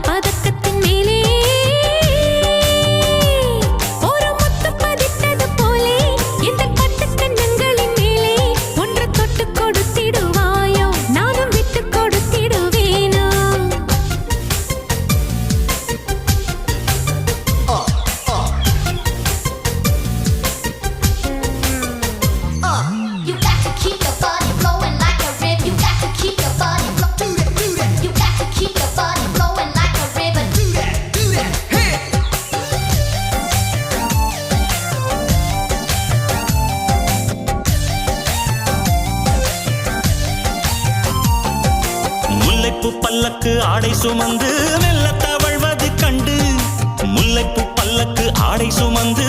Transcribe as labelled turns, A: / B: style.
A: பதக்கத்தின் மேலே ஒரு முத்து பதித்தது போலே இந்த பட்டு கண்ணங்களின் மேலே ஒன்று தொட்டு கொடுத்திடுவாயோ நானும் விட்டு கொடுத்திடுவேனோ
B: You got to keep your body flowing like a river. You got to keep your body flowing. You got to keep your body flowing like a river. Do that, hey.
C: முல்லைப்பூ பல்லக்கு ஆடை சுமந்து மெல்ல தவழ்வது கண்டு முல்லைப்பூ பல்லக்கு ஆடை சுமந்து